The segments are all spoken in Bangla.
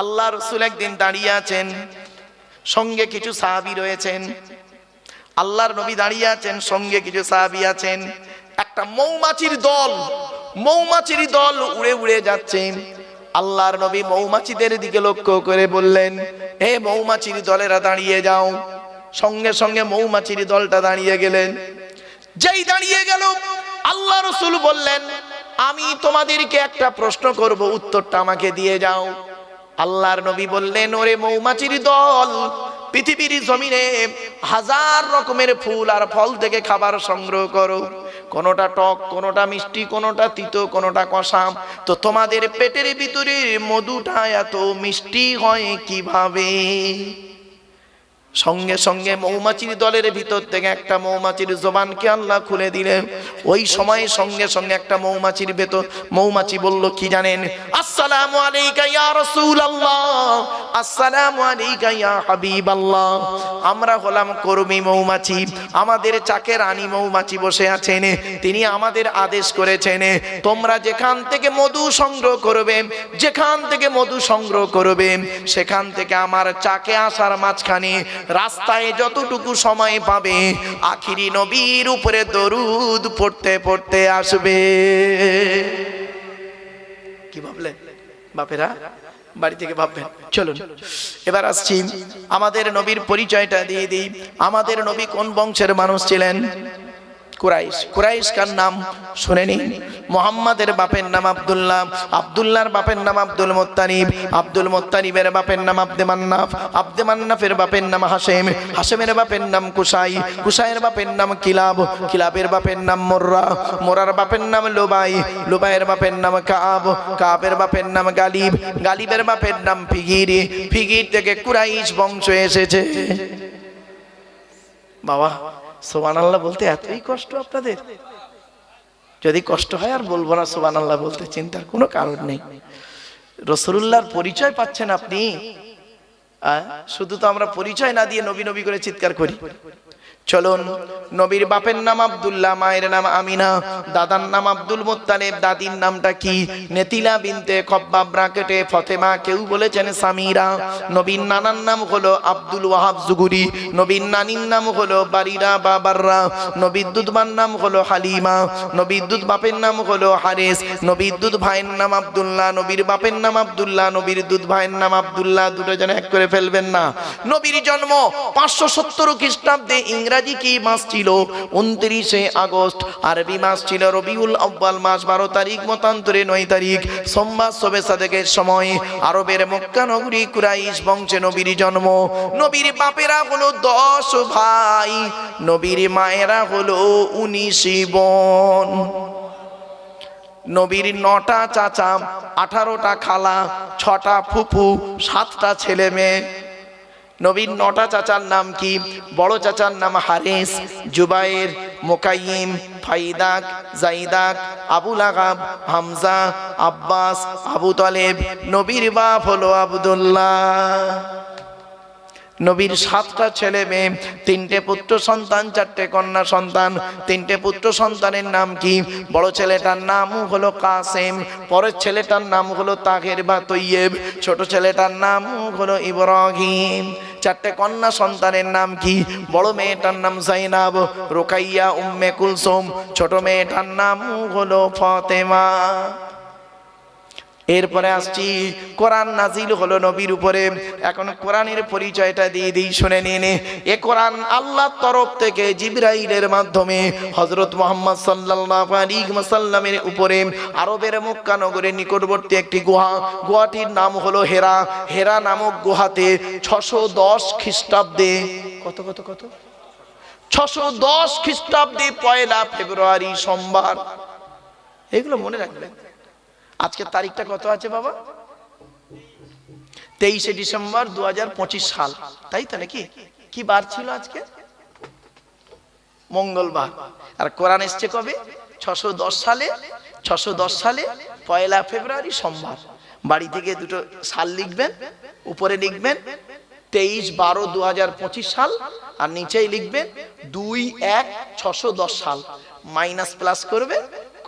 আল্লাহ রাসূল একদিন দাঁড়িয়ে আছেন, সঙ্গে কিছু সাহাবী রয়েছেন। আল্লাহর নবী দাঁড়িয়ে আছেন, সঙ্গে কিছু সাহাবী আছেন। একটা মৌমাছির দল উড়ে উড়ে যাচ্ছে। আল্লাহর নবী মৌমাছিদের দিকে লক্ষ্য করে বললেন, হে মৌমাছির দলেরা দাঁড়িয়ে যাও। সঙ্গে সঙ্গে মৌমাছির দলটা দাঁড়িয়ে গেলেন। যেই দাঁড়িয়ে গেল, আল্লাহ রাসূল বললেন, আমি তোমাদেরকে একটা প্রশ্ন করব, উত্তরটা আমাকে দিয়ে যাও। আল্লাহর নবী বললেন, ওরে মৌমাছির দল, পৃথিবীর জমিনে হাজার রকমের ফুল আর ফল থেকে খাবার সংগ্রহ করো, কোনোটা টক, কোনোটা মিষ্টি, কোনোটা তিতো, কোনোটা কষা। তো তোমাদের পেটের ভিতরে মধুটা এত মিষ্টি হয় কিভাবে? সঙ্গে সঙ্গে মৌমাছির দলের ভিতর থেকে একটা মৌমাছির জবানকে আল্লাহ খুলে দিলেন। ওই সময় সঙ্গে সঙ্গে একটা মৌমাছি বলল কি জানেন? আসসালামু আলাইকা ইয়া রাসূলুল্লাহ, আসসালামু আলাইকা ইয়া হাবিবাল্লাহ। আমরা হলাম কর্মী মৌমাছি, আমাদের চাকে রানী মৌমাছি বসে আছেন, তিনি আমাদের আদেশ করেছেন, তোমরা যেখান থেকে মধু সংগ্রহ করবে, সেখান থেকে আমার চাকে আসার মাঝখানে রাস্তায় যতটুকু সময় পাবে, আখিরি নবীর উপরে দরুদ পড়তে পড়তে আসবে। কি ভাবলেন বাপেরা? বাড়ি থেকে ভাববেন। চলুন এবার আসছি, আমাদের নবীর পরিচয়টা দিয়ে দিই। আমাদের নবী কোন বংশের মানুষ ছিলেন? কুরাইশ কার নাম শুনে নিন। মুহাম্মাদের বাপের নাম আব্দুল্লাহ, আব্দুল্লাহর বাপের নাম আব্দুল মুত্তালিব, আব্দুল মুত্তালিবের বাপের নাম আব্দে মান্নাফ, আব্দে মান্নাফের বাপের নাম হাশেম, হাশেমের বাপের নাম কুসাই, কুসাইয়ের বাপের নাম কিলাব, কিলাবের বাপের নাম মুররা, মুরার বাপের নাম লুবাই, লুবাইয়ের বাপের নাম কাব, কাবের বাপের নাম গালিব, গালিবের বাপের নাম ফিগির, ফিগির থেকে কুরাইশ বংশ এসেছে। বাবা সুবহানাল্লাহ বলতে এতই কষ্ট আপনাদের? যদি কষ্ট হয় আর বলবো না সুবহানাল্লাহ বলতে, চিন্তার কোনো কারণ নেই। রাসূলুল্লাহর পরিচয় পাচ্ছেন আপনি। শুধু তো আমরা পরিচয় না দিয়ে নবী নবী করে চিৎকার করি। চলুন, নবীর বাপের নাম আব্দুল্লাহ, মায়ের নাম আমিনা, দাদার নাম আব্দুল মুত্তালিব, দাদির নামটা কি? নেতিলা বিনতে খব্বাব ব্রাকেটে ফতেমা, কেউ বলেছেন সামিরা। নবীর নানার নাম হলো আব্দুল ওয়াহাব জুগুরি, নবীর নানির নাম হলো বারিরা বা বাররা, নবীর দুধমার নাম হলো হালিমা, নবীর দুধ বাপের নাম হলো হারিস, নবীর দুধ ভাইয়ের নাম আব্দুল্লাহ, নবীর বাপের নাম আব্দুল্লাহ, নবীর দুধ ভাইয়ের নাম আব্দুল্লাহ। দুটো জন এক করে ফেলবেন না। নবীর জন্ম 570 খ্রিস্টাব্দে। ইংরাজি কি মাস ছিল? 29শে আগস্ট। আরবি মাস ছিল রবিউল আউয়াল মাস, 12 তারিখ, মতান্তরে 9 তারিখ, সোমবার শবে সাদেকের সময়। আরবের মক্কা নগরী কুরাইশ বংশে নবীর জন্ম। নবীর বাপেরা হলো 10 ভাই, নবীর মায়েরা হলো 19 বোন। নবীর 9টা চাচা, 18টা খালা, 6টা ফুফু, 7টা ছেলে মেয়ে। নবীর 9টা চাচার নাম কি? বড় চাচার নাম হারিস, জুবাইর, মুকাইম, ফাইদাক, জাইদাক, আবুল আগাব, হামজা, আব্বাস, আবু তালেব। নবীর বাপ হলো আব্দুল্লাহ। নবীর 7টা ছেলে মেয়ে, 3টে পুত্র সন্তান, 4টে কন্যা সন্তান। 3টে পুত্র সন্তানের নাম কি? বড় ছেলেটার নাম হলো কাসেম, পরের ছেলেটার নাম হলো তাহের বা তৈয়েব, ছোট ছেলেটার নাম হলো ইব্রাহিম। 4টে কন্যা সন্তানের নাম কি? বড় মেয়েটার নাম জাইনাব, রুকাইয়া, উম্মে কুলসুম, ছোট মেয়েটার নাম হলো ফাতেমা। এরপরে আসছি, কোরআন নাজিল হলো নবীর উপরে। এখন কোরআনের পরিচয়টা দিয়ে দিই, শুনে নিন। এ কোরআন আল্লাহর তরফ থেকে জিবরাইলের মাধ্যমে হযরত মুহাম্মদ সাল্লাল্লাহু আলাইহি ওয়াসাল্লামের উপরে আরবের মক্কা নগরের নিকটবর্তী একটি গুহাটির নাম হলো হেরা। হেরা নামক গুহাতে 610 খ্রিস্টাব্দে, কত 610 খ্রিস্টাব্দে 1 ফেব্রুয়ারি সোমবার। এগুলো মনে রাখবেন। আজকের তারিখটা কত আছে বাবা? 23শে ডিসেম্বর 2025 সাল, তাই তো নাকি? কি বার ছিল আজকে? মঙ্গলবার। আর কোরআন এসছে কবে? 610 সালে। 610 সালে 1 ফেব্রুয়ারি সোমবার। বাড়ি থেকে দুটো সাল লিখবেন, উপরে লিখবেন 23/12/2025 সাল, আর নিচেই লিখবেন 2-1-610 সাল। মাইনাস প্লাস করবে,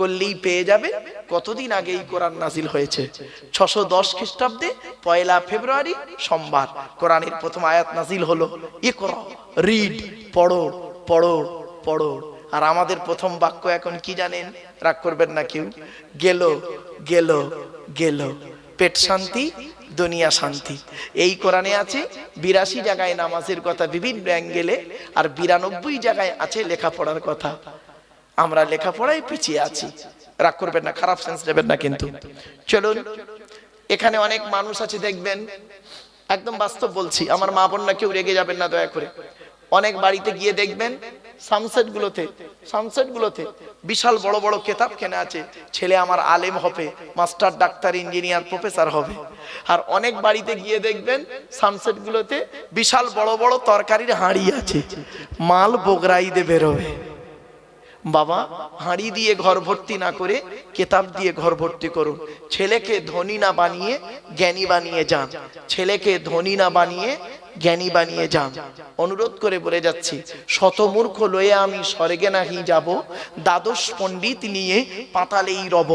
করলেই পেয়ে যাবে। কতদিন আগে এই কোরআন নাজিল হয়েছে? 610 খ্রিস্টাব্দে 1 ফেব্রুয়ারি সোমবার কোরআনের প্রথম আয়াত নাজিল হলো, ইকরা, রিড, পড়ো পড়ো পড়ো। আর আমাদের প্রথম বাক্য এখন কি জানেন? রাগ করবেন না কেউ, গেল গেল গেল, পেট শান্তি দুনিয়া শান্তি। এই কোরআনে আছে 82 জায়গায় নামাজের কথা বিভিন্ন অ্যাঙ্গেলে, আর 92 জায়গায় আছে লেখাপড়ার কথা। আমরা লেখাপড়ায় পিছিয়ে আছি। রাগ করবেন না, খারাপ সেন্স নেবেন না কিন্তু। চলুন, এখানে অনেক মানুষ আছে দেখবেন, একদম বাস্তব বলছি, আমার মা বোন না কেউ রেগে যাবেন না দয়া করে। অনেক বাড়িতে গিয়ে দেখবেন সামসেট গুলোতে বিশাল বড় বড় কিতাব কেনা আছে, ছেলে আমার আলেম হবে, মাস্টার, ডাক্তার, ইঞ্জিনিয়ার, প্রফেসর হবে। আর অনেক বাড়িতে গিয়ে দেখবেন সামসেট গুলোতে বিশাল বড় বড় তরকারির হাঁড়ি আছে, মাল বগরাই দিয়ে বেরোবে। বাবা, হাঁড়ি দিয়ে ঘর ভর্তি না করে কিতাব দিয়ে ঘর ভর্তি করুন। ছেলেকে ধনী না বানিয়ে জ্ঞানী বানিয়ে যান, ছেলেকে ধনী না বানিয়ে জ্ঞানী বানিয়ে যান। অনুরোধ করে বলে যাচ্ছি, শত মূর্খ লয়ে আমি স্বর্গে নাহি যাব, দ্বাদশ পণ্ডিত নিয়ে পাতালেই রব।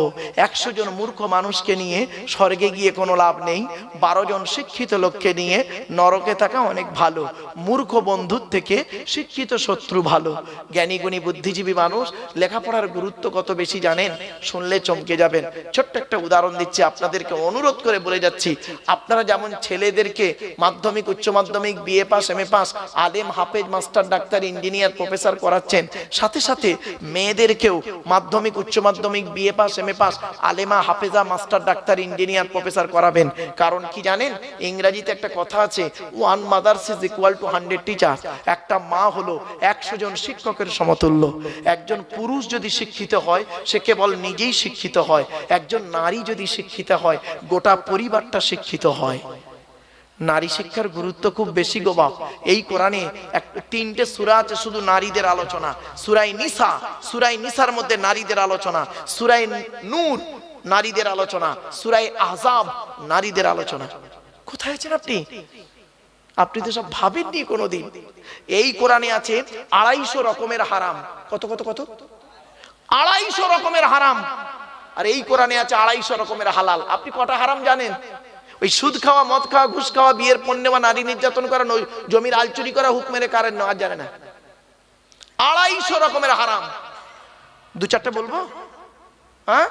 100 জন মূর্খ মানুষকে নিয়ে স্বর্গে গিয়ে কোনো লাভ নেই, 12 জন শিক্ষিত লোককে নিয়ে নরকে থাকা অনেক ভালো। মূর্খ বন্ধুর থেকে শিক্ষিত শত্রু ভালো। জ্ঞানী গুণী বুদ্ধিজীবী মানুষ লেখাপড়ার গুরুত্ব কত বেশি জানেন, শুনলে চমকে যাবেন। ছোট্ট একটা উদাহরণ দিচ্ছি, আপনাদেরকে অনুরোধ করে বলে যাচ্ছি, আপনারা যেমন ছেলেদেরকে মাধ্যমিক, উচ্চ মাধ্যমিক, বিএ পাস, এমএ পাস, আলেম, হাফেজ, মাস্টার, ডাক্তার, ইঞ্জিনিয়ার, প্রফেসর করাচ্ছেন, সাথে সাথে মেয়েদেরকেও মাধ্যমিক, উচ্চ মাধ্যমিক, BA pass, MA pass, আলেমা, হাফেজা, master, doctor, engineer, professor করাবেন। কারণ কি জানেন? ইংরেজিতে একটা কথা আছে, 1 mother's is equal to 100 teacher. একটা মা হলো 100 জন শিক্ষকের সমতুল্য। একজন পুরুষ যদি শিক্ষিত হয়, সে কেবল নিজেই শিক্ষিত হয়। একজন নারী যদি শিক্ষিত হয়, গোটা পরিবারটা শিক্ষিত হয়। নারী শিক্ষার গুরুত্ব খুব বেশি গো বাপ। এই কোরআনে 3টে সূরা আছে শুধু নারীদের আলোচনা। সূরা নিসার মধ্যে নারীদের আলোচনা, সূরা নূর নারীদের আলোচনা, সূরা আহজাব নারীদের আলোচনা। কোথায় আছেন আপনি? আপনি তো সব ভাবেননি কোনোদিন। এই কোরআনে আছে 250 রকমের হারাম। কত কত কত? 250 রকমের হারাম। আর এই কোরআনে আছে 250 রকমের হালাল। আপনি কটা হারাম জানেন? ওই সুদ খাওয়া, মদ খাওয়া, ঘুষ খাওয়া, বিয়ের পণ নেওয়া, নারী নির্যাতন করা, জমির আলচুরি করা, হুক মেরে কারেন না, আর জানে না। 250 রকমের হারাম। 2-4টে বলবো? হ্যাঁ,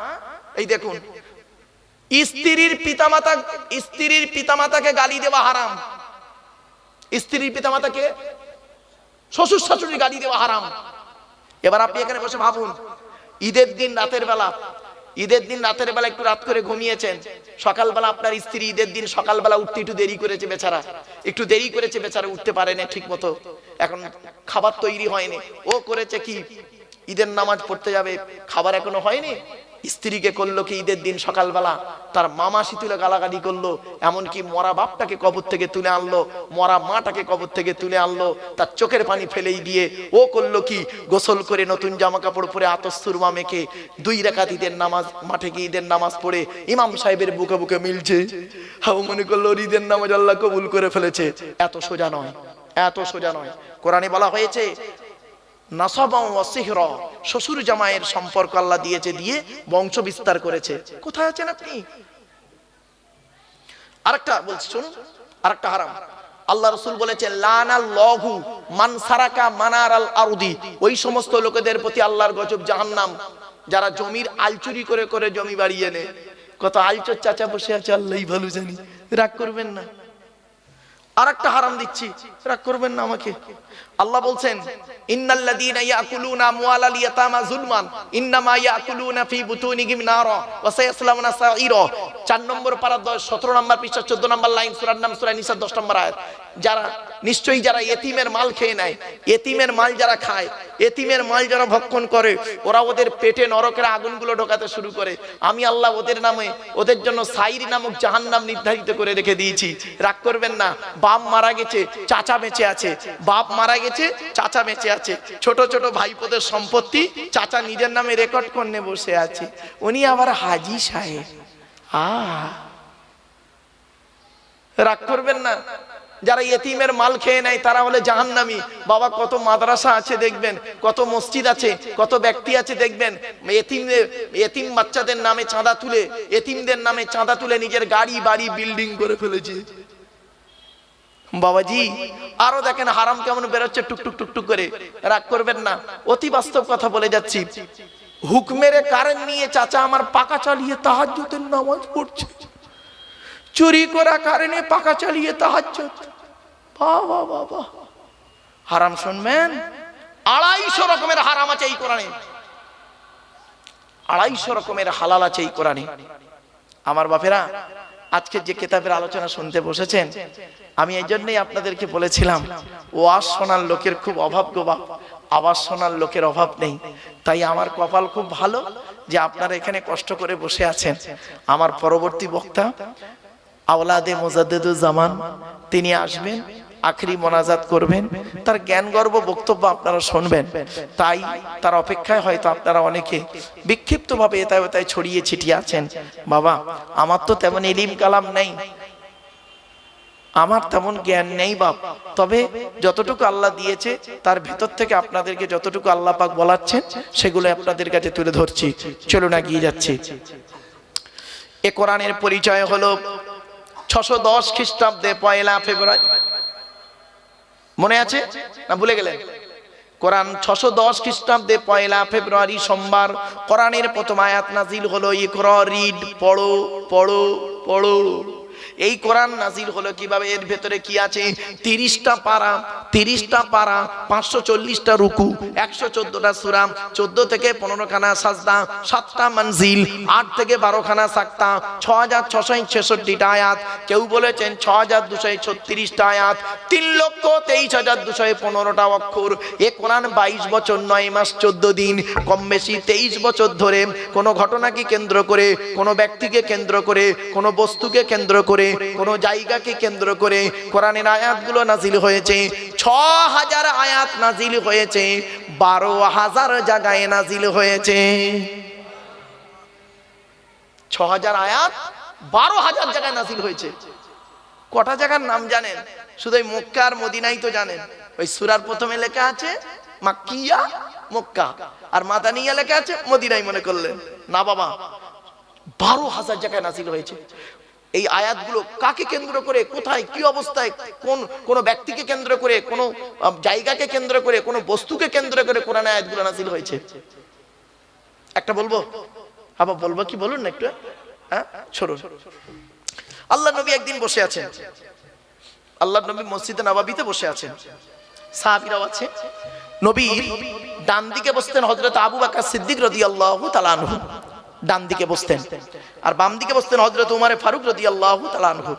এই দেখুন, স্ত্রীর পিতামাতাকে গালি দেওয়া হারাম। স্ত্রীর পিতামাতাকে, শ্বশুর শাশুড়ি গালি দেওয়া হারাম। এবার আপনি এখানে বসে ভাবুন, ঈদের দিন রাতের বেলা একটু রাত করে ঘুমিয়েছেন, সকালবেলা আপনার স্ত্রী ঈদের দিন সকালবেলা উঠতে একটু দেরি করেছে, বেচারা উঠতে পারেনি ঠিক মতো, এখন খাবার তৈরি হয়নি। ও করেছে কি, ঈদের নামাজ পড়তে যাবে, খাবার এখনো হয়নি। স্ত্রীকে করলো কি, ঈদের দিন সকালবেলা তার মামাসি তুলে গালাগালি করলো, এমনকি মরা বাপটাকে কবর থেকে তুলে আনলো, মরা মাটাকে কবর থেকে তুলে আনলো, তার চোখের পানি ফেলেই দিয়ে ও করলো কি, গোসল করে নতুন জামা কাপড় পরে আতশ সুরমা মেখে 2 রাকাত ঈদের নামাজ, মাঠে গিয়ে ঈদের নামাজ পড়ে ইমাম সাহেবের বুকে বুকে মিলছে। হাও মনে করলো ঈদের নামাজ আল্লাহ কবুল করে ফেলেছে। এত সোজা নয়। কোরআনে বলা হয়েছে নাসাবাও ওয়া সিহরা, শ্বশুর জামাইয়ের সম্পর্ক আল্লাহ দিয়েছে, দিয়ে বংশ বিস্তার করেছে। কোথায় আছেন আপনি? আরেকটা বলছি শুনুন, আরেকটা হারাম। আল্লাহ রাসূল বলেছেন লানাল্লাহু মান সারাকা মানারাল আরদি, ওই সমস্ত লোকেদের প্রতি আল্লাহর গজব, জাহান্নাম, যারা জমির আলচুরি করে করে জমি বাড়িয়ে নেয়। কত আলচর চাচা বসে আছে, আল্লাহই ভালো জানি, রাগ করবেন না। আরেকটা হারাম দিচ্ছি, রাগ করবেন না আমাকে। আল্লাহ বলছেন ইন্নাল্লাযীনা ইয়াকুলুনা আমওয়ালাল ইয়াতামা যুলমান ইন্নামা ইয়াকুলুনা ফি বুতুনিহিম নারা ওয়া সায়াসলাউনা সাঈরা। 4 নম্বর পারা 17 নম্বর পৃষ্ঠা 14 নম্বর লাইন, সূরার নাম সূরা নিসা 10 নম্বর আয়াত। যারা এতিমের মাল খেয়ে নেয়, এতিমের মাল যারা খায়, এতিমের মাল যারা ভক্ষণ করে, ওরা ওদের পেটে নরকের আগুনগুলো ঢোকাতে শুরু করে। আমি আল্লাহ ওদের নামে, ওদের জন্য সাইর নামক জাহান্নাম নির্ধারিত করে রেখে দিয়েছি। রাগ করবেন না। বাপ মারা গেছে, চাচা বেঁচে আছে, বাপ মারা গেছে, চাচা বেঁচে আছে। ছোট ছোট ভাইপোদের সম্পত্তি চাচা নিজের নামে রেকর্ড করে বসে আছে। উনি আবার হাজি সাহেব। রাগ করবেন না। যারা ইতিমের মাল খেয়ে নেয় তারা হলে জাহান্নামী। বাবা কত মাদ্রাসা আছে দেখবেন, কত মসজিদ আছে, কত ব্যক্তি আছে দেখবেন, এতিম বাচ্চাদের নামে চাঁদা তুলে, এতিমদের নামে চাঁদা তুলে নিজের গাড়ি বাড়ি বিল্ডিং করে ফেলেছে। বাবাজি আরো দেখেন হারাম কেমন বেরোচ্ছে টুকটুক টুকটুক করে। রাগ করবেন না, অতি বাস্তব কথা বলে যাচ্ছি। হুকমের কারেন্ট নিয়ে চাচা আমার পাকা চালিয়ে তাহাজ্জুদের নামাজ পড়ছে, চুরি করা কারণে পাকা চালিয়ে তাহাজ্জুদ। বাবা বাবা, হারাম শুনবেন, 250 রকমের হারাম আছে এই কোরআনে, 250 রকমের হালাল আছে এই কোরআনে। আমার বাপেরা, আজকে যে কিতাবের আলোচনা শুনতে বসেছেন, আমি এই জন্যই আপনাদেরকে বলেছিলাম ওয়াজ শোনার লোকের খুব অভাব গো বাপ, আওয়াজ শোনার লোকের অভাব নেই। তাই আমার কপাল খুব ভালো যে আপনারা এখানে কষ্ট করে বসে আছেন। আমার পরবর্তী বক্তা আওলাদে মুজাদ্দিদুজ জামান, তিনি আসবেন, আখরি মোনাজাত করবেন, তার জ্ঞান গর্ব বক্তব্য আপনারা শুনবেন। তাই তার অপেক্ষায় হয়তো আপনারা অনেকে বিক্ষিপ্তভাবে এতায় ওতায় ছড়িয়ে ছিটিয়ে আছেন। বাবা আমার তো তেমন ইলিম কালাম নেই, আমার তেমন জ্ঞান নেই বাপ, তবে যতটুকু আল্লাহ দিয়েছে তার ভেতর থেকে আপনাদেরকে যতটুকু আল্লাহ পাক বলাচ্ছেন সেগুলো আপনাদের কাছে তুলে ধরছি। চলুন এগিয়ে যাচ্ছি। এ কোরআনের পরিচয় হলো 610 খ্রিস্টাব্দে 1 ফেব্রুয়ারি। মনে আছে না ভুলে গেলেন? কোরআন 610 খ্রিস্টাব্দে 1 ফেব্রুয়ারি সোমবার কোরআনের প্রথম আয়াত নাজিল হলো। ইকরা, রিড, পড়ো পড়ো পড়ো। এই কোরআন নাজিল হলো কিভাবে? এর ভেতরে কি আছে? 30টা পারা, 30টা পারা, 540টা রুকু, 114টা সূরা, 14 থেকে 15 খানা সাজদা, 7টা মঞ্জিল, 8 থেকে 12 খানা সাক্তা, 6666টা আয়াত, কেউ বলেছেন 6236টা আয়াত, 3,23,215টা অক্ষর। এ কোরআন 22 বছর 9 মাস 14 দিন, কম বেশি 23 বছর ধরে কোনো ঘটনাকে কেন্দ্র করে, কোনো ব্যক্তিকে কেন্দ্র করে, কোনো বস্তুকে কেন্দ্র করে, কোন জায়গাকে কেন্দ্র করে কোরআনের আয়াতগুলো নাজিল হয়েছে। 6000 আয়াত নাজিল হয়েছে, 12,000 জায়গায় নাজিল হয়েছে। 6000 আয়াত 12,000 জায়গায় নাজিল হয়েছে। কটা জায়গার নাম জানেন? শুধু মক্কা আর মদিনাই তো জানেন। ওই সূরার প্রথমে লেখা আছে মাক্কিয়া, মক্কা, আর মাদানিয়া লেখা আছে মদিনাই মনে করলেন না বাবা, 12,000 জায়গায় নাজিল হয়েছে। এই আয়াতগুলো কাকে কেন্দ্র করে, কোথায়, কি অবস্থায়, কোন ব্যক্তিকে কেন্দ্র করে, কোন জায়গাকে কেন্দ্র করে, কোন বস্তুকে কেন্দ্র করে কোরআন আয়াতগুলো নাযিল হয়েছে? একটা বলবো, আবার বলবো কি বলুন না একটু, হ্যাঁ শুনুন। আল্লাহ নবী একদিন বসে আছেন, আল্লাহ নবী মসজিদে নববীতে বসে আছেন, সাহাবীরাও আছে। নবীর ডান দিকে বসতেন হযরত আবু বকর সিদ্দিক রাদিয়াল্লাহু তাআলা আনহু, ডান দিকে বসতেন, আর বাম দিকে বসতেন হযরত উমর ফারুক রাদিয়াল্লাহু তাআলা আনহু,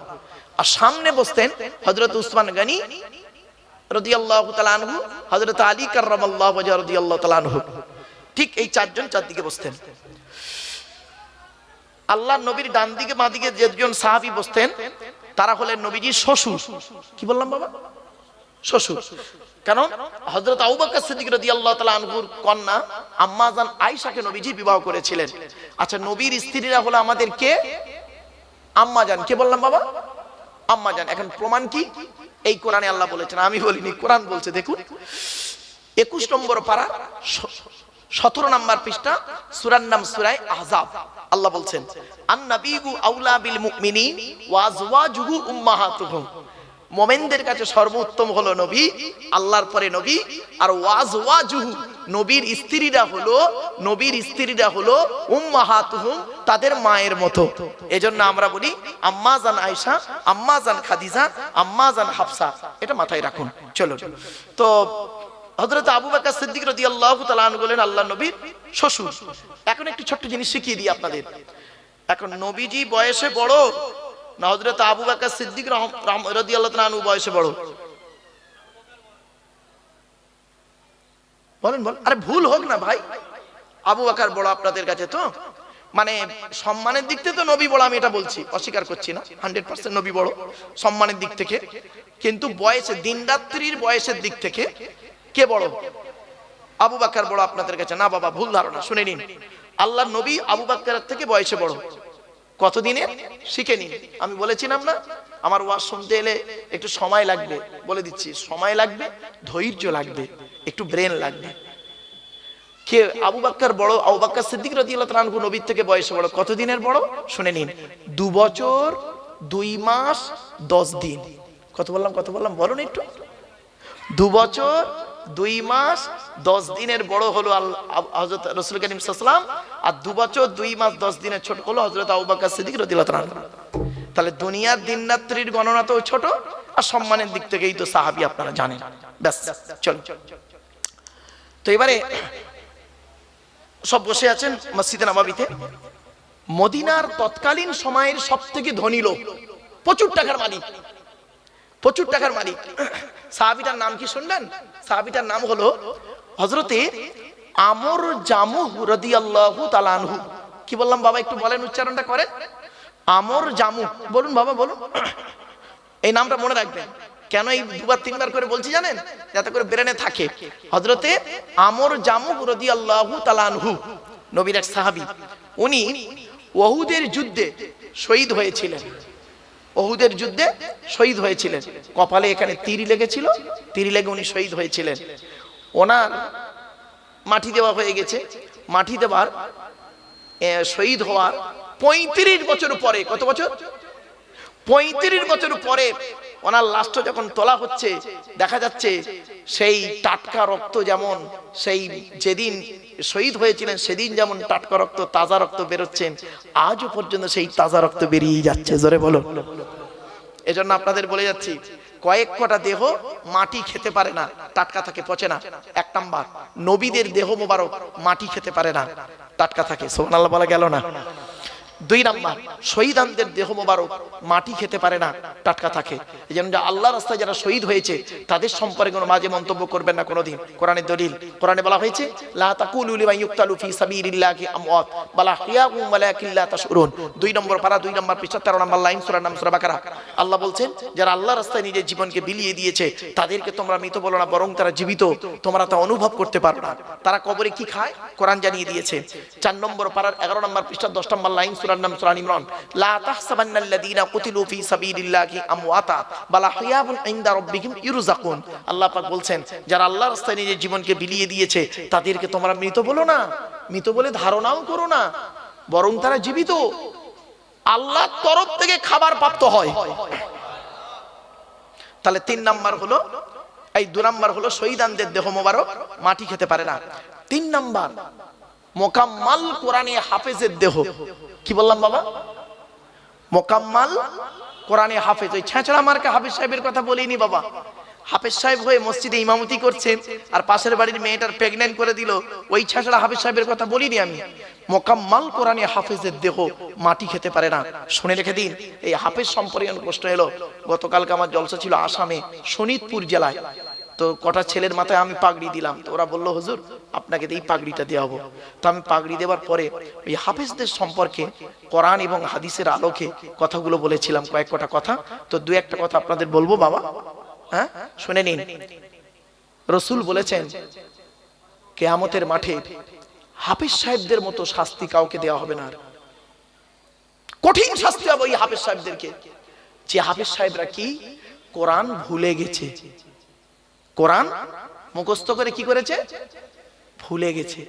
আর সামনে বসতেন হযরত উসমান গনি রাদিয়াল্লাহু তাআলা আনহু, হযরত আলী কাররামাল্লাহু ওয়াজহু রাদিয়াল্লাহু তাআলা আনহু। ঠিক এই চারজন চারদিকে বসতেন। আল্লাহর নবীর ডান দিকে বাঁ দিকে যেজন সাহাবী বসতেন তারা হলেন নবীজির শ্বশুর। কি বললাম বাবা? শ্বশুর। কারণ হযরত আবু বকর সিদ্দিক রাদিয়াল্লাহু তাআলা আনহুর কন্যা আম্মা জান আয়েশাকে নবীজি বিবাহ করেছিলেন। আচ্ছা, নবীর স্ত্রীরা হলো আমাদের কে? আম্মা জান। কে বললাম বাবা? আম্মা জান। এখন প্রমাণ কি? এই কোরআনে আল্লাহ বলেছেন, আমি বলিনি, কোরআন বলছে। দেখুন 21 নম্বর পারা 17 নম্বর পৃষ্ঠা, সূরার নাম সূরা আহজাব। আল্লাহ বলছেন আন-নাবিয়্যু আউলা বিল মুমিনিন ওয়া আজওয়াজুহু উম্মাহাতুহুম। মুমিনদের কাছে সর্বোত্তম হলো নবী, আল্লাহর পরে নবী, আর ওয়াজওয়াজুহু নবীর স্ত্রীরা হলো উম্মাহাতুহুম, তাদের মায়ের মতো। এজন্য আমরা বলি আম্মা জান আয়েশা, আম্মা জান খাদিজা, আম্মা জান হাফসা। এটা মাথায় রাখুন। চলো, তো হযরত আবু বকর সিদ্দিক রাদিয়াল্লাহু তাআলা আনহু বলেন আল্লাহর নবীর শ্বশুর। এখন একটু ছোট্ট জিনিস শিখিয়ে দিই আপনাদের। এখন নবীজি বয়সে বড় না হযরত আবু বকর সিদ্দিক রাদিয়াল্লাহু তাআলা আনহু বয়সে বড়? বলেন বলেন। আরে ভুল হোক না ভাই, আবু বকর বড় আপনাদের কাছে, তো মানে সম্মানের দিক থেকে তো নবী বড়, আমি এটা বলছি, অস্বীকার করছি না, 100% নবী বড় সম্মানের দিক থেকে। কিন্তু বয়সে, দিন রাত্রির বয়সের দিক থেকে কে বড়? আবু বকর বড় আপনাদের কাছে? না বাবা, ভুল ধারণা, শুনে নিন। আল্লাহর নবী আবু বকরের থেকে বয়সে বড়। কতদিনে শিখে নিন। আমি বলেছিলাম না, আমার ওয়াজ শুনতে এলে একটু সময় লাগবে, বলে দিচ্ছি সময় লাগবে, ধৈর্য লাগবে, একটু ব্রেন লাগবে। কে আবু বকর বড়? আবু বকর সিদ্দিক রাদিয়াল্লাহু তাআলা আনহু নবীর থেকে বয়সে বড়। কতদিনের বড় শুনে নিন, 2 বছর 2 মাস 10 দিন। কত বললাম, কত বললাম বলুন একটু? 2 বছর 2 মাস 10 দিনের বড় হলো হযরত রাসূল করিম সাল্লাল্লাহু আলাইহি ওয়াসাল্লাম, আর 2 বছর 2 মাস 10 দিনের ছোট হলো হযরত আবু বকর সিদ্দিক রাদিয়াল্লাহু তাআলা আনহু। তাহলে দুনিয়ার দিন রাত্রির গণনা তো ছোট, আর সম্মানের দিক থেকেই তো সাহাবী আপনারা জানেন। ব্যাস চল। তো এবারে সব বসে আছেন মসজিদে নববীতে। মদিনার তৎকালীন সময়ের সবথেকে ধনী লোক, প্রচুর টাকার মালিক, প্রচুর টাকার মালিক। সাহাবীটার নাম কি শুনলেন? সাহাবীটার নাম হলো হযরতে আমর জামুহ রাদিয়াল্লাহু তাআলা আনহু। কি বললাম বাবা, একটু বলেন, উচ্চারণটা করেন। আমর জামুহ বলুন বাবা, বলুন। এই নামটা মনে রাখবেন। কেন এই 2বার 3বার করে বলছি জানেন? যাতে করে ব্রেনে থাকে। হযরতে আমর জামুহ রাদিয়াল্লাহু তাআলা আনহু নবীর এক সাহাবী। উনি উহুদের যুদ্ধে শহীদ হয়েছিলেন। উহুদের যুদ্ধে শহীদ হয়েছিলেন। কপালে এখানে তীর লেগেছিল, তীর লেগে উনি শহীদ হয়েছিলেন। ওনার মাটি দেওয়া হয়ে গেছে। মাটি দেওয়ার শহীদ হওয়ার 35 বছর পরে, কত বছর? 35 বছর পরে ওনার লাশটা যখন তোলা হচ্ছে, দেখা যাচ্ছে সেই টাটকা রক্ত, যেমন সেই যেদিন শহীদ হয়েছিলেন সেদিন যেমন টাটকা রক্ত, তাজা রক্ত বেরোচ্ছেন, আজও পর্যন্ত সেই তাজা রক্ত বেরিয়ে যাচ্ছে। জোরে বলো। এজন্য আপনাদের বলে যাচ্ছি, কয়েক কটা দেহ মাটি খেতে পারে না, টাটকা থাকে, পচে না। 1 নাম্বার, নবীদের দেহ মোবারক মাটি খেতে পারে না, টাটকা থাকে। সুবহানাল্লাহ বলা গেল না? 2 নাম্বার, শহীদানদের দেহ মোবারক মাটি খেতে পারে না, টাটকা থাকে। এই জন্য আল্লাহর রাস্তায় যারা শহীদ হয়েছে তাদের সম্পর্কে কোনো বাজে মন্তব্য করবেন না কোনোদিন। কোরআনের দলিল, কোরআনে বলা হয়েছে লা তাকুলু লিমান ইউকতালু ফি সাবিলিল্লাহি আমওয়াত বাল আহইয়াউম ওয়ালাকিন লা তাশউরুন। 2 নম্বর পারা 2 নম্বর পৃষ্ঠা 13 নম্বর লাইন, সূরার নাম সূরা বাকারা। আল্লাহ বলছেন, যারা আল্লাহর রাস্তায় নিজের জীবনকে বিলিয়ে দিয়েছে তাদেরকে তোমরা মৃত বলো না, বরং তারা জীবিত, তোমরা তা অনুভব করতে পারো না। তারা কবরে কি খায় কোরআন জানিয়ে দিয়েছে। 4 নম্বর পারার 11 নম্বর পৃষ্ঠা 10 নম্বর লাইন, সূরার নাম সূরা ইমরান। লা তাহসাবান্নাল্লাযীনা কুতিলু ফি সাবিলিল্লাহি আমওয়াতা বাল আহইয়াউন ইনদা রাব্বিহিম ইরযাকুন। আল্লাহ পাক বলছেন, যারা আল্লাহর রাস্তায় নিজের জীবনকে বিলিয়ে দিয়েছে তাদেরকে তোমরা মৃত বলো না, মৃত বলে ধারণাও করো না, বরং তারা জীবিত, আল্লাহর তরফ থেকে খাবার প্রাপ্ত হয়। তাহলে 3 নাম্বার হলো, এই 2 নাম্বার হলো শহীদানদের দেহ মোবারক মাটি খেতে পারে না। 3 নাম্বার, মোকাম্মাল কোরআনে হাফেজের দেহ। কি বললাম বাবা? মোকাম্মাল কোরআনে হাফেজ। ওই ছেঁচড়া মার্কা হাফেজ সাহেবের কথা বলিনি বাবা। হাফেজ সাহেব হয়ে মসজিদে ইমামতি করছে আর পাশের বাড়ির মেয়েটার প্রেগন্যান্ট করে দিল, ওই ছেঁচড়া হাফেজ সাহেবের কথা বলিনি আমি। মোকাম্মাল কোরআনে হাফেজের দেহ মাটি খেতে পারে না। শুনে রেখে দিন, এই হাফেজ সম্পর্কে প্রশ্ন এলো। গতকালকে আমার জলসা ছিল আসামে, শোনিতপুর জেলায়। তো কটা ছেলের মাথায় আমি পাগড়ি দিলাম, তো ওরা বললো, হুজুর আপনাকে এই পাগড়িটা দেওয়া হবো। তো আমি পাগড়ি দেওয়ার পরে ওই হাফেজদের সম্পর্কে কোরআন এবং হাদিসের আলোকে কথাগুলো বলেছিলাম, কয়েক কটা কথা। তো 2-1টা কথা আপনাদের বলবো বাবা, হ্যাঁ শুনে নিন। রাসূল বলেছেন, কিয়ামতের মাঠে হাফেজ সাহেবদের মতো শাস্তি কাউকে দেওয়া হবে না, কঠিন শাস্তি হবে ওই হাফেজ সাহেবদেরকে। যে হাফেজ সাহেবরা কি কোরআন ভুলে গেছে, কোরআন মুখস্থ করে কি করেছে, ভুলে গেছে।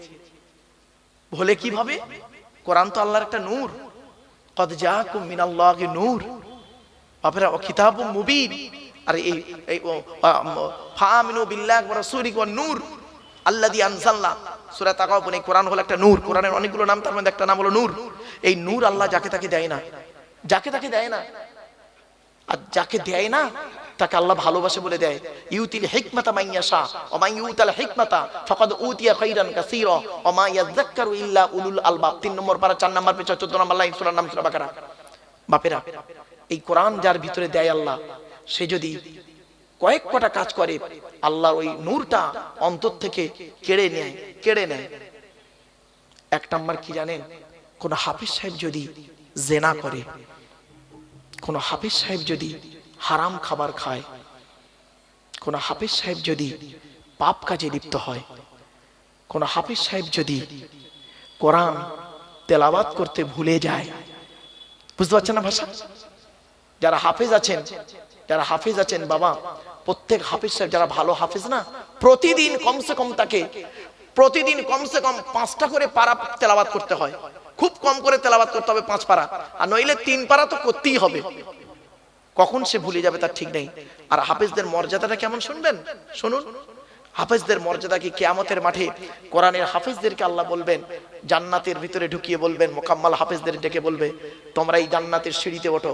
ভুলে কিভাবে? কোরআন তো আল্লাহর একটা নূর, কদ জাআকুম মিনাল্লাহি নূর, আপনারা কিতাবুম মুবিন। আর এই ফাআমিনু বিল্লাহি ওয়া রাসূলিহি ওয়ান নূর আল্লাযী আনজালনা, সূরা তাকাবুন। এই কোরআন হলো একটা নূর। কোরআনের অনেকগুলো নাম, তার মধ্যে একটা নাম হলো নূর। এই নূর আল্লাহ যাকে তাকে দেয় না, যাকে তাকে দেয় না। আর যাকে দেয় না তাকে আল্লাহ ভালোবাসে বলে দেয়। ইউতিল হিকমাতা মান ইয়াশা ওয়া মান ইউতাল হিকমাতা ফাকাদ উতিয়া খাইরান কাসীরা ওয়া মা ইয়াযাক্কারু ইল্লা উলুল আলবাব। 3 নম্বর পারা 4 নম্বর পৃষ্ঠা 14 নম্বর লাইন, সূরার নাম সূরা বাকারা। বাপেরা, এই কোরআন যার ভিতরে দেয় আল্লাহ, সে যদি কয়েক কটা কাজ করে, আল্লাহর ওই নূরটা অন্তর থেকে কেড়ে নেয়। 1 নাম্বার কি জানেন? কোন হাফেজ সাহেব যদি জেনা করে, কোন হাফেজ সাহেব যদি হারাম খাবার খায়, কোন হাফেজ সাহেব যদি পাপ কাজে লিপ্ত হয়, কোন হাফেজ সাহেব যদি কোরআন তেলাওয়াত করতে ভুলে যায়, বুঝতে পারছেন না ভাষা? যারা হাফেজ আছেন বাবা, প্রত্যেক হাফেজ সাহেব যারা ভালো হাফেজ না, প্রতিদিন কমসে কম 5টা করে পারা তেলাওয়াত করতে হয়। খুব কম করে তেলাওয়াত করতে হবে 5 পারা, আর নইলে 3 পারা তো করতেই হবে। কখন সে ভুলে যাবে তার ঠিক নেই। আর হাফেজদের মর্যাদাটা কেমন শুনবেন, শুনুন। হাফেজদের মর্যাদা কি, কিয়ামতের মাঠে কোরআনের হাফেজদেরকে আল্লাহ বলবেন, জান্নাতের ভিতরে ঢুকিয়ে বলবেন, মোকাম্মাল হাফেজদের ডেকে বলবে, তোমরা এই জান্নাতের সিঁড়িতে ওঠো,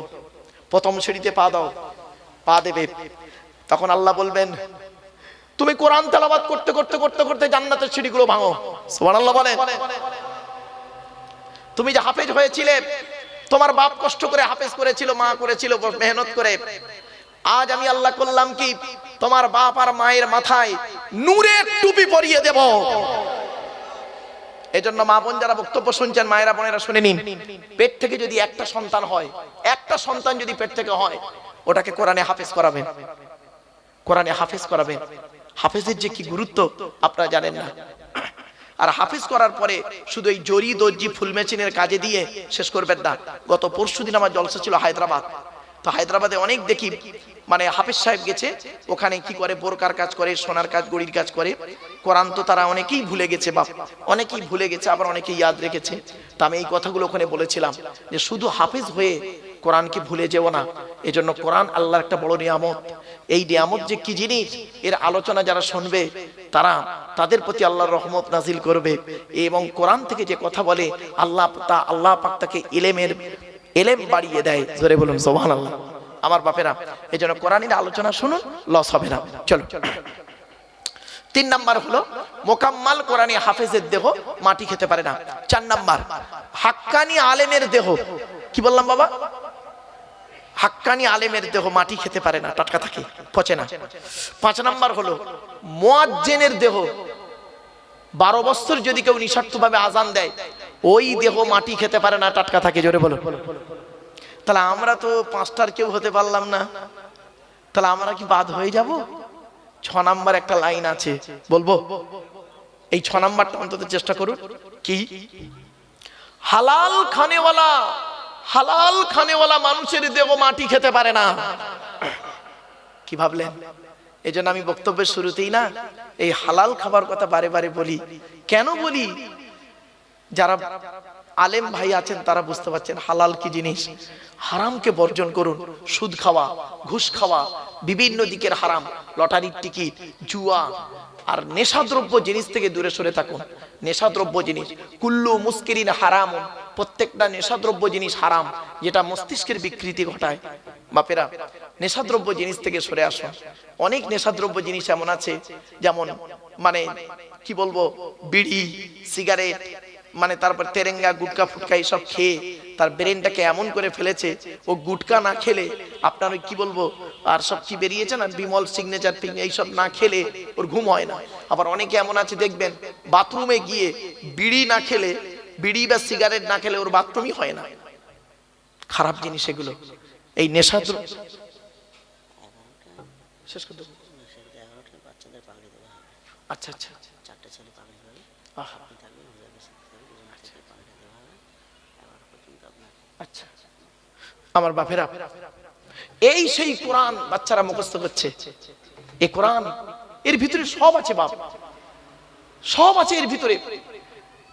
প্রথম সিঁড়িতে পা দাও, পা দেবে। তখন আল্লাহ বলবেন, তুমি কোরআন তেলাওয়াত করতে করতে করতে করতে জান্নাতের সিঁড়িগুলো ভাঙো। সুবহানাল্লাহ বলেন। তুমি যে হাফেজ হয়েছিলে, তোমার বাপ কষ্ট করে হাফেজ করেছিল, মা করেছিল মেহনত করে, আজ আমি আল্লাহ করলাম কি, তোমার বাপ আর মায়ের মাথায় নূরের টুপি পরিয়ে দেব। এজন্য মা বোন যারা বক্তব্য শুনছেন, মায়েরা বোনেরা শুনে নিন, পেট থেকে যদি একটা সন্তান হয়, একটা সন্তান যদি পেট থেকে হয়, ওটাকে কোরআনে হাফেজ করাবেন, কোরআনে হাফেজ করাবেন। হাফেজের যে কি গুরুত্ব আপনারা জানেন না। আর হাফেজ করার পরে শুধু এই জরি দর্জি ফুল মেশিনের কাজে দিয়ে শেষ করবেন না। গত পরশুদিন আমার জলসা ছিল হায়দ্রাবাদ, তো হায়দ্রাবাদে অনেক দেখি মানে হাফেজ সাহেব গেছে, ওখানে কি করে, বোরকার কাজ করে, সোনার কাজ, গড়ির কাজ করে। কোরআন তো তারা অনেকেই ভুলে গেছে বাপ, অনেকেই ভুলে গেছে, আবার অনেকেই ইয়াদ রেখেছে। তো আমি এই কথাগুলো ওখানে বলেছিলাম যে শুধু হাফেজ হয়ে কোরআনকে ভুলে যেও না। এজন্য কোরআন আল্লাহর একটা বড় নিয়ামত। এই নিয়ামত যে কি জিনিস, এর আলোচনা যারা শুনবে তাদের প্রতি আল্লাহর রহমত নাজিল করবে। এবং কোরআন থেকে যে কথা বলে আল্লাহ পাক তাকে ইলম বাড়িয়ে দেয়। জোরে বলুন সুবহানাল্লাহ। আমার বাপেরা, এজন্য কোরআনের আলোচনা শুনুন, লস হবে না। চলো, 3 নাম্বার হলো মোকাম্মাল কোরআনী হাফেজের দেহ মাটি খেতে পারে না। 4 নাম্বার, হাক্কানি আলেমের দেহ, কি বললাম বাবা, হাক্কানি আলেমের দেহ মাটি খেতে পারে না, টাটকা থাকে, পচে না। 5 নাম্বার হলো মুয়াজ্জিনের দেহ, 12 বছর যদি কেউ নিঃস্বার্থভাবে আজান দেয়, ওই দেহ মাটি খেতে পারে না, টাটকা থাকে। জোরে বলো। তাহলে আমরা তো 5টার কেউ হতে পারলাম না, তাহলে আমরা কি বাদ হয়ে যাব? 6 নাম্বার একটা লাইন আছে, বলবো? এই 6 নাম্বারটা অন্তত চেষ্টা করুন। কি? হালাল খানেওয়ালা মানুষের দেহ মাটি খেতে পারে না। কি ভাবলেন? এই জন্য আমি বক্তব্যের শুরুতেই না এই হালাল খাবার কথা বারে বারে বলি। কেন বলি? যারা আলেম ভাই আছেন তারা বুঝতে পারছেন হালাল কি জিনিস। হারামকে বর্জন করুন। সুদ খাওয়া, ঘুষ খাওয়া, বিভিন্ন দিকের হারাম, লটারির টিকিট, জুয়া আর নেশাদ্রব্য জিনিস থেকে দূরে সরে থাকুন। নেশাদ্রব্য জিনিস কুল্লু মুস্কিরিন হারাম, প্রত্যেকটা নেশাদ্রব্য জিনিস হারাম, যেটা মস্তিষ্কের বিকৃতি ঘটায়। বাপেরা, নেশাদ্রব্য জিনিস থেকে সরে আসুন। অনেক নেশাদ্রব্য জিনিস এমন আছে, যেমন মানে কি বলবো, বিড়ি, সিগারেট, মানে তারপর তেরেঙ্গা, গুটকা ফুটকা এইসব খেয়ে তার ব্রেনটাকে এমন করে ফেলেছে, ও গুটকা না খেলে আপনার ওই কি বলবো আর সব কি বেরিয়েছে না, বিমল, সিগনেচার, এইসব না খেলে ওর ঘুম হয় না। আবার অনেকে এমন আছে দেখবেন, বাথরুমে গিয়ে বিড়ি না খেলে, বিড়ি বা সিগারেট না খেলে ওর বাথরুমই হয় না। খারাপ জিনিস এগুলো। এই নেশা তো শেষ করতে। আচ্ছা আচ্ছা, আচ্ছা আমার বাপেরা, এই সেই কোরআন বাচ্চারা মুখস্থ করছে। এই কোরআন, এর ভিতরে সব আছে বাপ, সব আছে এর ভিতরে।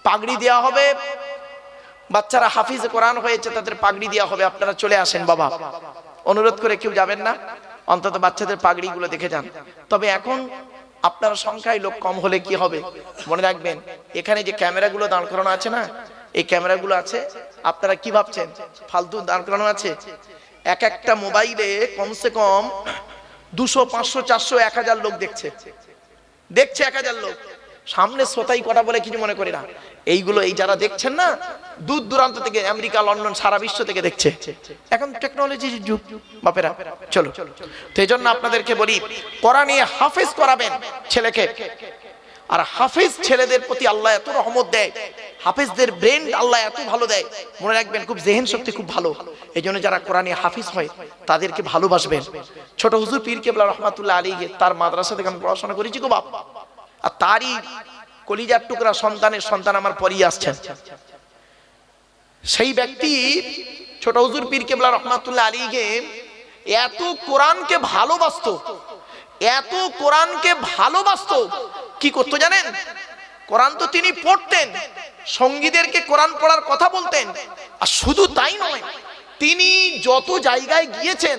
পাগড়ি দেওয়া হবে, বাচ্চারা হাফিজ কোরআন হয়েছে তাদের পাগড়ি দেওয়া হবে। আপনারা চলে আসেন বাবা, অনুরোধ করে কেউ যাবেন না, অন্তত বাচ্চাদের পাগড়ি গুলো দেখে যান। তবে এখন আপনার সংখ্যায় লোক কম হলে কি হবে, মনে রাখবেন এখানে যে ক্যামেরাগুলো দাঁড় করানো আছে না, এই ক্যামেরাগুলো আছে, আপনারা কি ভাবছেন ফালতু দাঁড় করানো আছে? এক একটা মোবাইলে কমসে কম 200, 500, 400, 1000 লোক দেখছে 1000 লোক। সামনে শ্রোতাই কটা বলে কিছু মনে করি না। এইগুলো এই যারা দেখছেন না, দূর দূরান্ত থেকে, আমেরিকা, লন্ডন, সারা বিশ্ব থেকে দেখছে। এখন টেকনোলজির যুগ বাপেরা। চলো, তো এই জন্য আপনাদেরকে বলি, কোরআনে হাফেজ করাবেন ছেলেকে। আর হাফেজ ছেলেদের প্রতি আল্লাহ এত রহমত দেয়, হাফেজদের ব্রেন আল্লাহ এত ভালো দেয়, মনে রাখবেন খুব জেহেন শক্তি খুব ভালো। এই জন্য যারা কোরআনে হাফিজ হয় তাদেরকে ভালোবাসবেন। ছোট হুজুর পীর কেবলা রহমাতুল্লাহ আলাইহি, তার মাদ্রাসা থেকে আমি পড়াশোনা করেছি গো বাপ, আর তারই কলিজার টুকরা সন্তানের সন্তান আমার পরই আসছেন। সেই ব্যক্তি ছোট হুজুর পীর কেবলা রহমাতুল্লাহ আলাইহি এত কোরআনকে ভালোবাসতো, এত কোরআনকে ভালোবাসতো, কি করতো জানেন? কোরআন তো তিনি পড়তেন, সঙ্গীদেরকে কোরআন পড়ার কথা বলতেন। আর শুধু তাই নয়, তিনি যত জায়গায় গিয়েছেন,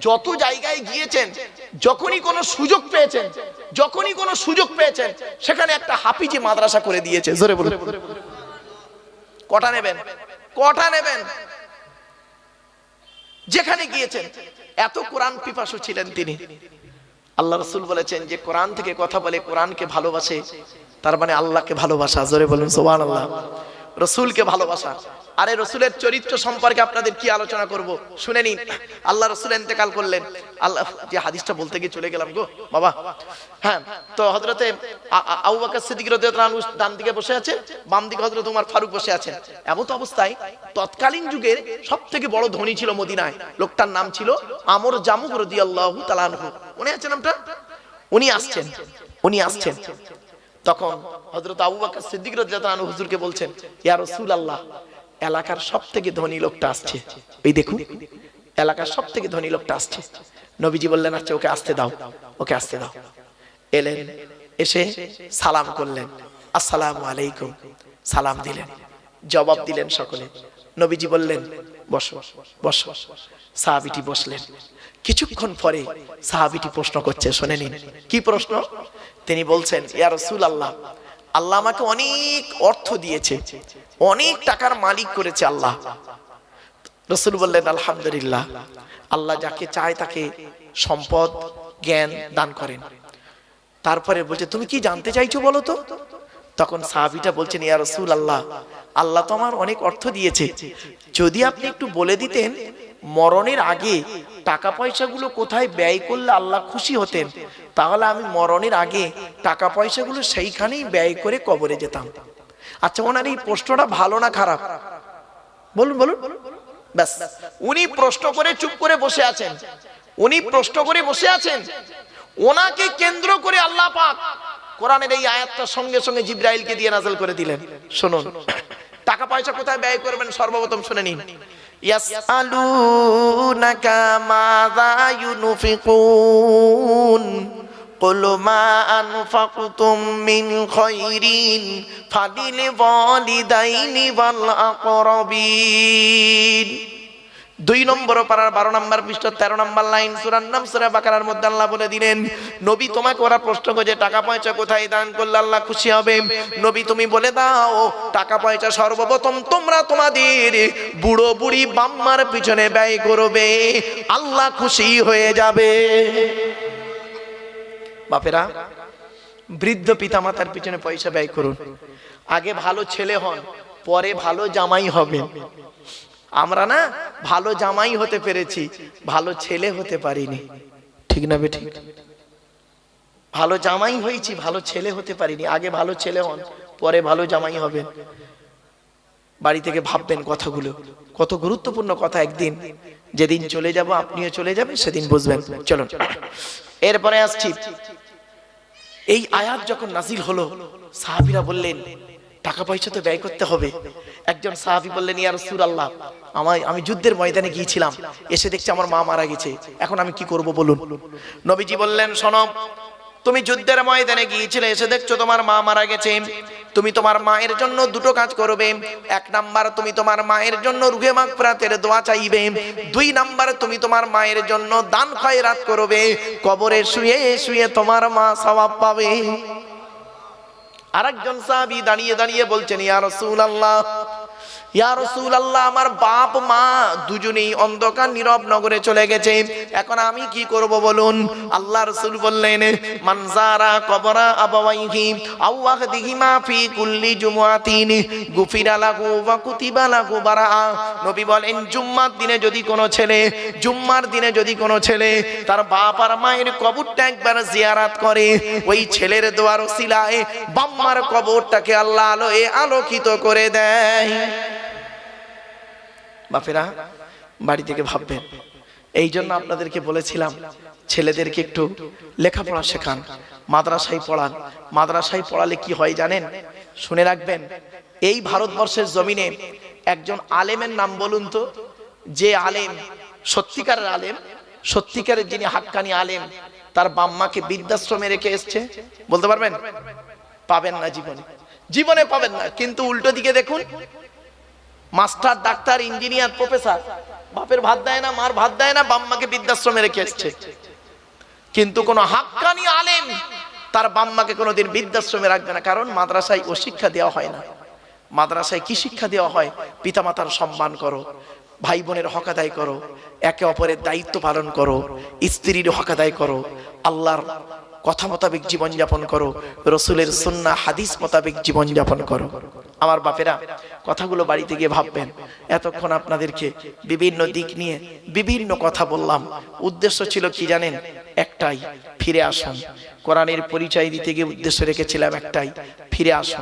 যত জায়গায় গিয়েছেন, যখনই কোনো সুযোগ পেয়েছেন, যখনই কোনো সুযোগ পেয়েছেন, সেখানে একটা হাফিজি মাদ্রাসা করে দিয়েছে। জোরে বলুন, কটা নেবেন? কটা নেবেন? যেখানে গিয়েছেন এত কোরআন পিপাসু ছিলেন তিনি। আল্লাহ রাসূল বলেছেন যে কোরআন থেকে কথা বলে, কোরআনকে ভালোবাসে, তার মানে আল্লাহকে ভালোবাসা। জোরে বলুন সুবহানাল্লাহ। রসুলকে ভালোবাসা। আরে রসুলের চরিত্র সম্পর্কে আপনাদের কি আলোচনা করব, শুনে নিন। আল্লাহ রসুল ইন্তেকাল করলেন। আল্লাহ, যে হাদিসটা বলতে গিয়ে চলে গেলাম গো বাবা। হ্যাঁ, তো হযরতে আবু বকর সিদ্দিক রাদিয়াল্লাহু আনহু ডান দিকে বসে আছে, বাম দিকে হযরত ওমর ফারুক বসে আছেন। এমন অবস্থায় তৎকালীন যুগের সবথেকে বড় ধনী ছিল মদিনায়, লোকটার নাম ছিল আমর জামুহ রাদিয়াল্লাহু তাআলা আনহু। মনে আছে নামটা? উনি আসছেন। তখন হযরত আবু বকর সিদ্দিক রাদিয়াল্লাহু আনহু হুজুরকে বলছেন, ইয়া রাসূলুল্লাহ, এলাকার সবথেকে ধনী লোকটা আসছে, এই দেখুন এলাকার সবথেকে ধনী লোকটা আসছে। নবীজি বললেন, আচ্ছা ওকে আসতে দাও, ওকে আসতে দাও। এলেন, এসে সালাম করলেন, আসসালামু আলাইকুম, সালাম দিলেন, জবাব দিলেন সকলে। নবীজি বললেন, বসো বসো। সাহাবীটি বসলেন। কিছুক্ষণ পরে সাহাবীটি প্রশ্ন করছে, শুনে নিন কি প্রশ্ন। তিনি বলছেন, ইয়া রাসূলুল্লাহ, আল্লাহ আমাকে অনেক অর্থ দিয়েছে, অনেক টাকার মালিক করেছে আল্লাহ। রাসূল বললেন, আলহামদুলিল্লাহ, আল্লাহ যাকে চায় তাকে সম্পদ জ্ঞান দান করেন। তারপরে বলছে, তুমি কি জানতে চাইছো বলো তো? তখন সাহাবীটা বলছেন, ইয়া রাসূলুল্লাহ, আল্লাহ তো আমার অনেক অর্থ দিয়েছে, যদি আপনি একটু বলে দিতেন মরণের আগে টাকা পয়সাগুলো কোথায় ব্যয় করলে আল্লাহ খুশি হতেন, তাহলে আমি মরণের আগে টাকা পয়সাগুলো সেইখানেই ব্যয় করে কবরে যেতাম। আচ্ছা, ওনার এই প্রশ্নটা ভালো না খারাপ? বলুন বলুন। ব্যাস, উনি প্রশ্ন করে চুপ করে বসে আছেন। উনি প্রশ্ন করে বসে আছেন, ওনাকে কেন্দ্র করে আল্লাহ পাক কোরআনের এই আয়াতটা সঙ্গে সঙ্গে জিবরাইলকে দিয়ে নাযিল করে দিলেন। শুনুন, টাকা পয়সা কোথায় ব্যয় করবেন সর্বপ্রথম শুনে নিন। ইয়াসআলুনাকা মাযা ইউনফিকুন কুল মা আনফাকতুম মিন খায়রিন ফালিল ওয়ালিদাইনি ওয়াল আকরাবিন। 2 নম্বর পারার 12 নম্বর পৃষ্ঠা 13 নম্বর লাইন, সূরার নাম সূরা বাকারার মধ্যে আল্লাহ বলে দিলেন, নবী তোমাকে ওরা প্রশ্ন করে টাকা পয়সা কোথায় দান করলে আল্লাহ খুশি হবে, নবী তুমি বলে দাও টাকা পয়সা সর্বপ্রথম তোমরা তোমাদের বুড়ো বুড়ি বাম্মার পিছনে ব্যয় করবে, আল্লাহ খুশি হয়ে যাবে। বাপেরা, বৃদ্ধ পিতামাতার পিছনে পয়সা ব্যয় করুন। আগে ভালো ছেলে হন, পরে ভালো জামাই হবেন। আমরা না ভালো জামাই হতে পেরেছি, ভালো ছেলে হতে পারিনি, ঠিক না বেঠিক? ভালো জামাই হয়েছি, ভালো ছেলে হতে পারিনি। আগে ভালো ছেলে হন, পরে ভালো জামাই হবেন। বাড়ি থেকে ভাববেন কথাগুলো, কত গুরুত্বপূর্ণ কথা। একদিন যেদিন চলে যাব, আপনিও চলে যাবেন, সেদিন বুঝবেন। চলুন এরপরে আসছি। এই আয়াত যখন নাজিল হলো, সাহাবীরা বললেন টাকা পয়সা তো ব্যয় করতে হবে। একজন সাহাবী বললেন, ইয়া রাসূলুল্লাহ, আমি যুদ্ধের ময়দানে গিয়েছিলাম, এসে দেখছি আমার মা মারা গেছে, এখন আমি কি করব বলুন। নবীজি বললেন, শোনো, তুমি যুদ্ধের ময়দানে গিয়েছিলে, এসে দেখছো তোমার মা মারা গেছে, তুমি তোমার মায়ের জন্য দুটো কাজ করবে। 1 নাম্বার, তুমি তোমার মায়ের জন্য রুহে মাগফিরাতের দোয়া চাইবে। 2 নাম্বার, তুমি তোমার মায়ের জন্য দান খয়রাত করবে। কবরে শুয়ে শুয়ে তোমার মা সওয়াব পাবে। আরেকজন সাহাবী দাঁড়িয়ে দাঁড়িয়ে বলছেন, ইয়া রাসূলুল্লাহ, ইয়া রাসূলুল্লাহ, আমার বাপ মা দুজনেই অন্ধকার নীরব নগরে চলে গেছে, এখন আমি কি করব বলুন। আল্লাহ রাসূল বললেন, মান যারা কবরা আবাওয়াইহি আও ওয়াহদিহিমা ফি কুল্লি জুমআতিন গুফিরা লাহু ওয়া কুতিবা লাহু বারাআ। নবী বলেন, জুম্মার দিনে যদি কোনো ছেলে, জুম্মার দিনে যদি কোনো ছেলে তার বাপ আর মায়ের কবরটা একবার জিয়ারত করে, ওই ছেলের দোয়ার ওসিলায় বাম্মার কবরটাকে আল্লাহ আলোয় আলোকিত করে দেয়। বাপেরা, বাড়ি থেকে ভাববেন। এই জন্য আপনাদেরকে বলেছিলাম ছেলেদেরকে একটু লেখাপড়া শেখান, মাদ্রাসায় পড়ান। মাদ্রাসায় পড়ালে কি হয় জানেন? শুনে রাখবেন, এই ভারতবর্ষের জমিনে একজন আলেমের নাম বলুন তো, যে আলেম সত্যিকারের আলেম, সত্যিকারের যিনি হাক্কানি আলেম, তার বাম্মাকে বৃদ্ধাশ্রমে রেখে এসছে, বলতে পারবেন? পাবেন না, জীবনে জীবনে পাবেন না। কিন্তু উল্টো দিকে দেখুন, মাস্টার, ডাক্তার, ইঞ্জিনিয়ার, প্রফেসর, বাপের ভাত দেয় না, মার ভাত দেয় না, বাম্মাকে বৃদ্ধাশ্রমে রেখে এসছে। কিন্তু কোন হাক্কানি আলেম তার বাম্মাকে কোনোদিন বৃদ্ধাশ্রমে রাখবে না, কারণ মাদ্রাসায় ও শিক্ষা দেওয়া হয় না। মাদ্রাসায় কি শিক্ষা দেওয়া হয়? পিতামাতার সম্মান করো, ভাই বোনের হক আদায় করো, একে অপরের দায়িত্ব পালন করো, স্ত্রীর হক আদায় করো, আল্লাহর কথা মোতাবেক জীবনযাপন করো, রসুলের সুন্নাহ হাদিস মোতাবেক জীবনযাপন করো। আমার বাপেরা, কথাগুলো বাড়িতে গিয়ে ভাববেন। এতক্ষণ আপনাদেরকে বিভিন্ন দিক নিয়ে বিভিন্ন কথা বললাম, উদ্দেশ্য ছিল কি জানেন? একটাই, ফিরে আসুন। কোরআনের পরিচয় দিতে গিয়ে উদ্দেশ্য রেখেছিলাম একটাই, ফিরে আসুন।